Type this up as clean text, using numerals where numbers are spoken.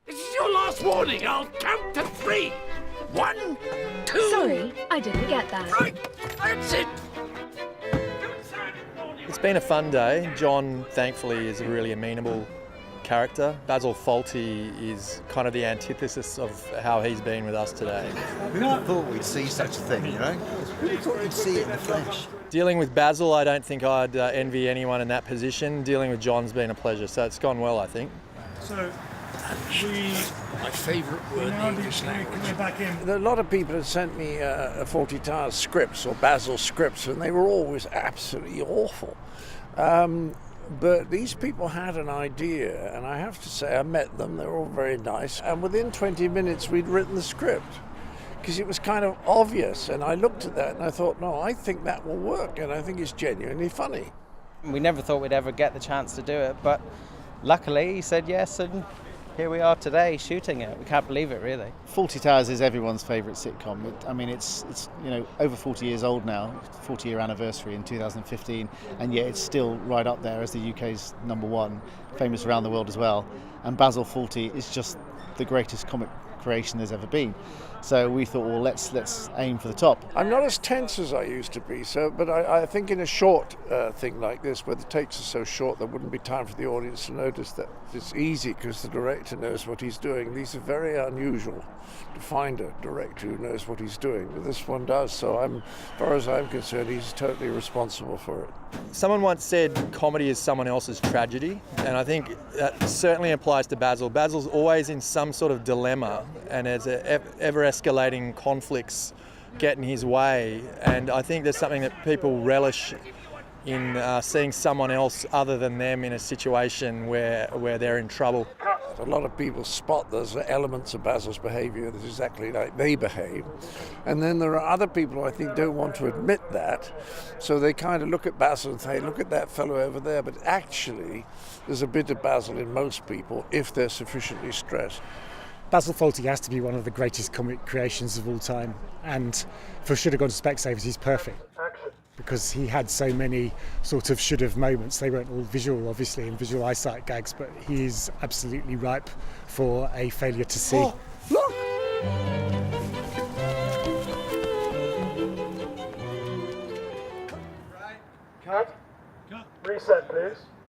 This is your last warning. I'll count to 3. 1, 2... Sorry, I didn't get that. Right, that's it. It's been a fun day. John, thankfully, is a really amenable character. Basil Fawlty is kind of the antithesis of how he's been with us today. We never thought we'd see such a thing, you know? We thought we'd see it in the flesh. Dealing with Basil, I don't think I'd envy anyone in that position. Dealing with John's been a pleasure, so it's gone well, I think. So, My favourite word in the English language. a lot of people had sent me Fawlty Towers scripts or Basil scripts, and they were always absolutely awful. But these people had an idea, and I have to say, I met them, they were all very nice, and within 20 minutes we'd written the script, because it was kind of obvious, and I looked at that and I thought, no, I think that will work, and I think it's genuinely funny. We never thought we'd ever get the chance to do it, but luckily he said yes, and here we are today shooting it. We can't believe it, really. Fawlty Towers is everyone's favourite sitcom. It's over 40 years old now, 40-year anniversary in 2015, and yet it's still right up there as the UK's #1, famous around the world as well. And Basil Fawlty is just the greatest comic creation there's ever been. So we thought, well, let's aim for the top. I'm not as tense as I used to be, but I think in a short thing like this, where the takes are so short, there wouldn't be time for the audience to notice that it's easy because the director knows what he's doing. These are very unusual to find a director who knows what he's doing, but this one does. So as far as I'm concerned, he's totally responsible for it. Someone once said comedy is someone else's tragedy, and I think that certainly applies to Basil. Basil's always in some sort of dilemma, and as ever-escalating conflicts get in his way, and I think there's something that people relish in seeing someone else other than them in a situation where they're in trouble. A lot of people spot there's elements of Basil's behaviour that's exactly like they behave. And then there are other people who I think don't want to admit that. So they kind of look at Basil and say, look at that fellow over there. But actually, there's a bit of Basil in most people if they're sufficiently stressed. Basil Fawlty has to be one of the greatest comic creations of all time. And for Should Have Gone to Specsavers, he's perfect. Because he had so many sort of should have moments. They weren't all visual, obviously, and visual eyesight gags, but he is absolutely ripe for a failure to see. Oh, look! Cut. Reset, please.